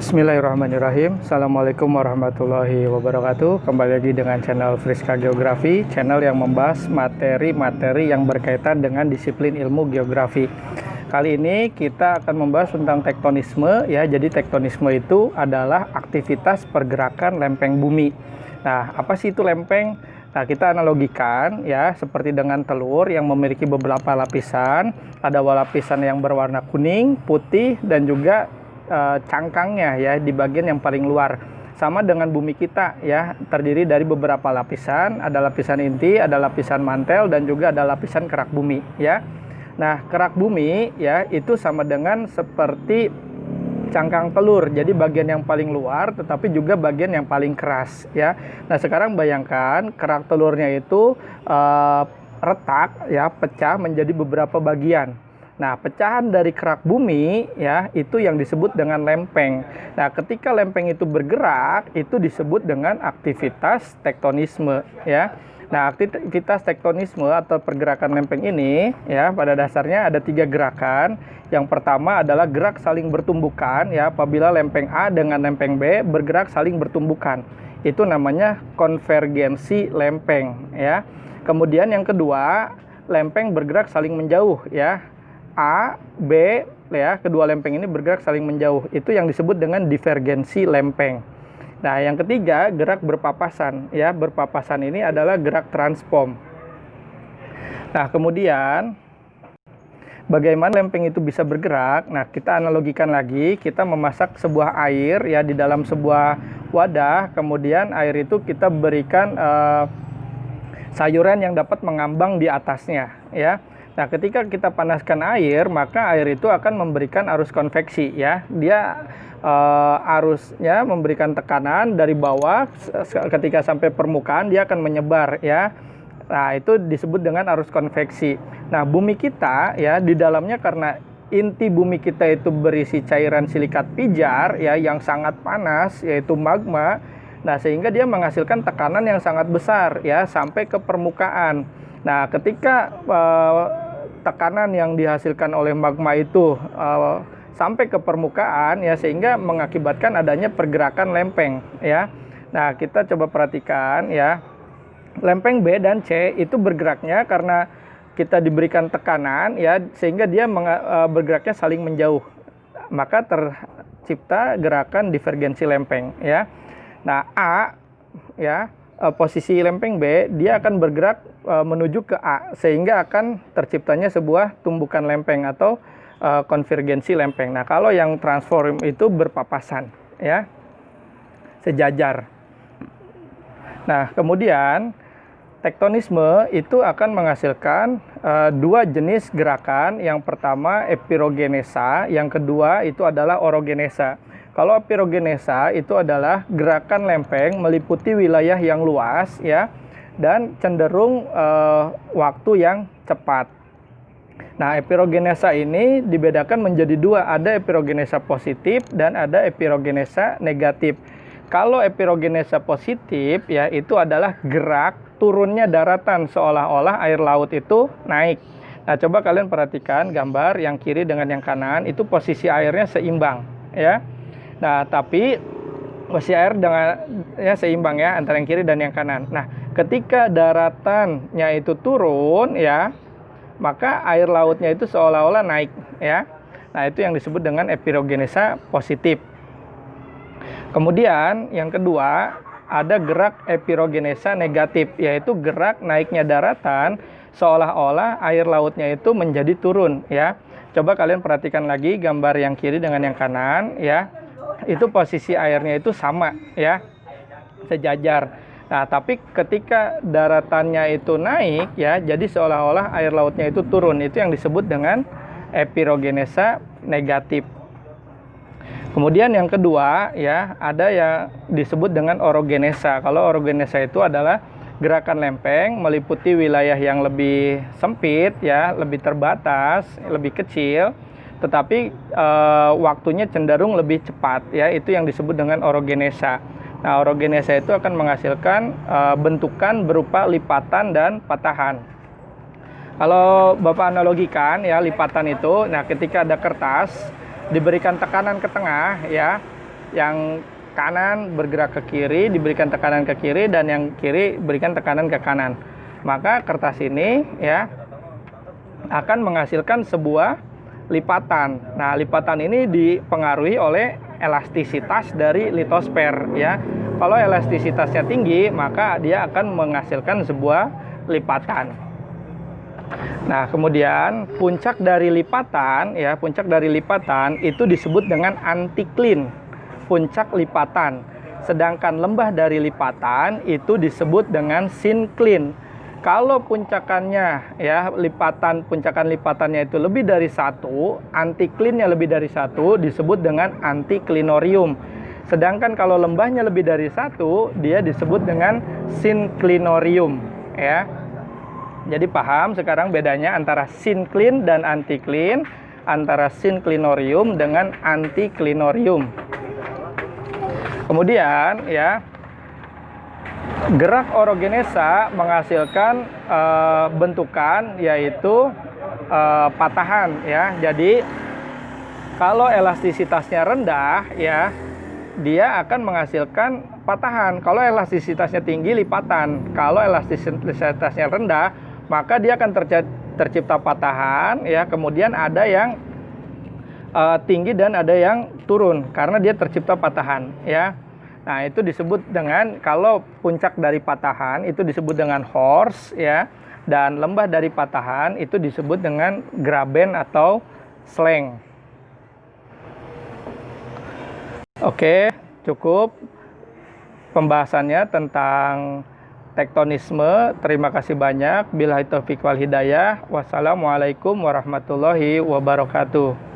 Bismillahirrahmanirrahim. Assalamualaikum warahmatullahi wabarakatuh. Kembali lagi dengan channel Friska Geografi, channel yang membahas materi-materi yang berkaitan dengan disiplin ilmu geografi. Kali ini kita akan membahas tentang tektonisme ya. Jadi tektonisme itu adalah aktivitas pergerakan lempeng bumi. Nah, apa sih itu lempeng? Nah, kita analogikan ya seperti dengan telur yang memiliki beberapa lapisan. Ada lapisan yang berwarna kuning, putih, dan juga cangkangnya ya di bagian yang paling luar. Sama dengan bumi kita ya, terdiri dari beberapa lapisan, ada lapisan inti, ada lapisan mantel, dan juga ada lapisan kerak bumi ya. Nah, kerak bumi ya itu sama dengan seperti cangkang telur, jadi bagian yang paling luar tetapi juga bagian yang paling keras ya. Nah, sekarang bayangkan kerak telurnya itu retak ya, pecah menjadi beberapa bagian. Nah, pecahan dari kerak bumi ya itu yang disebut dengan lempeng. Nah, ketika lempeng itu bergerak itu disebut dengan aktivitas tektonisme ya. Nah, aktivitas tektonisme atau pergerakan lempeng ini ya pada dasarnya ada 3 gerakan. Yang pertama adalah gerak saling bertumbukan ya, apabila lempeng A dengan lempeng B bergerak saling bertumbukan. Itu namanya konvergensi lempeng ya. Kemudian yang kedua, lempeng bergerak saling menjauh ya. A, B ya, kedua lempeng ini bergerak saling menjauh. Itu yang disebut dengan divergensi lempeng. Nah, yang ketiga, gerak berpapasan ya. Berpapasan ini adalah gerak transform. Nah, kemudian bagaimana lempeng itu bisa bergerak? Nah, kita analogikan lagi, kita memasak sebuah air ya di dalam sebuah wadah, kemudian air itu kita berikan sayuran yang dapat mengambang di atasnya ya. Nah, ketika kita panaskan air, maka air itu akan memberikan arus konveksi ya. Dia arusnya memberikan tekanan dari bawah, ketika sampai permukaan dia akan menyebar ya. Nah, itu disebut dengan arus konveksi. Nah, bumi kita ya di dalamnya, karena inti bumi kita itu berisi cairan silikat pijar ya yang sangat panas, yaitu magma. Nah, sehingga dia menghasilkan tekanan yang sangat besar ya sampai ke permukaan. Nah, ketika tekanan yang dihasilkan oleh magma itu sampai ke permukaan ya, sehingga mengakibatkan adanya pergerakan lempeng ya. Nah, kita coba perhatikan ya. Lempeng B dan C itu bergeraknya karena kita diberikan tekanan ya, sehingga dia bergeraknya saling menjauh. Maka tercipta gerakan divergensi lempeng ya. Nah, A ya, posisi lempeng B dia akan bergerak menuju ke A, sehingga akan terciptanya sebuah tumbukan lempeng atau konvergensi lempeng. Nah, kalau yang transform itu berpapasan ya, sejajar. Nah, kemudian tektonisme itu akan menghasilkan 2 jenis gerakan. Yang pertama epirogenesa, yang kedua itu adalah orogenesa. Kalau epirogenesa itu adalah gerakan lempeng meliputi wilayah yang luas ya, dan cenderung waktu yang cepat. Nah, epirogenesa ini dibedakan menjadi 2, ada epirogenesa positif dan ada epirogenesa negatif. Kalau epirogenesa positif ya itu adalah gerak turunnya daratan, seolah-olah air laut itu naik. Nah, coba kalian perhatikan gambar yang kiri dengan yang kanan, itu posisi airnya seimbang ya. Nah, tapi posisi air dengan ya seimbang ya antara yang kiri dan yang kanan. Nah, ketika daratannya itu turun ya, maka air lautnya itu seolah-olah naik ya. Nah, itu yang disebut dengan epirogenesa positif. Kemudian yang kedua ada gerak epirogenesa negatif, yaitu gerak naiknya daratan seolah-olah air lautnya itu menjadi turun ya. Coba kalian perhatikan lagi gambar yang kiri dengan yang kanan ya. Itu posisi airnya itu sama ya, sejajar. Nah, tapi ketika daratannya itu naik ya, jadi seolah-olah air lautnya itu turun. Itu yang disebut dengan epirogenesa negatif. Kemudian yang kedua ya, ada yang disebut dengan orogenesa. Kalau orogenesa itu adalah gerakan lempeng meliputi wilayah yang lebih sempit ya, lebih terbatas, lebih kecil, tetapi waktunya cenderung lebih cepat ya. Itu yang disebut dengan orogenesa. Nah, orogenesa itu akan menghasilkan bentukan berupa lipatan dan patahan. Kalau Bapak analogikan ya, lipatan itu, nah ketika ada kertas diberikan tekanan ke tengah ya, yang kanan bergerak ke kiri, diberikan tekanan ke kiri, dan yang kiri berikan tekanan ke kanan. Maka kertas ini ya akan menghasilkan sebuah lipatan. Nah, lipatan ini dipengaruhi oleh elastisitas dari litosfer ya. Kalau elastisitasnya tinggi, maka dia akan menghasilkan sebuah lipatan. Nah, kemudian puncak dari lipatan ya, puncak dari lipatan itu disebut dengan antiklin, puncak lipatan. Sedangkan lembah dari lipatan itu disebut dengan sinklin. Kalau puncakannya ya, puncakan lipatannya itu lebih dari 1, antiklinnya lebih dari 1 disebut dengan antiklinorium. Sedangkan kalau lembahnya lebih dari 1, dia disebut dengan sinklinorium ya. Jadi paham sekarang bedanya antara sinklin dan antiklin, antara sinklinorium dengan antiklinorium. Kemudian ya, gerak orogenesa menghasilkan bentukan yaitu patahan ya. Jadi kalau elastisitasnya rendah ya, dia akan menghasilkan patahan. Kalau elastisitasnya tinggi, lipatan. Kalau elastisitasnya rendah, maka dia akan tercipta patahan ya. Kemudian ada yang tinggi dan ada yang turun karena dia tercipta patahan ya. Nah, itu disebut dengan, kalau puncak dari patahan itu disebut dengan horst ya, dan lembah dari patahan itu disebut dengan graben atau sleng. Oke, cukup pembahasannya tentang tektonisme. Terima kasih banyak. Billahi taufiq wal hidayah. Wassalamualaikum warahmatullahi wabarakatuh.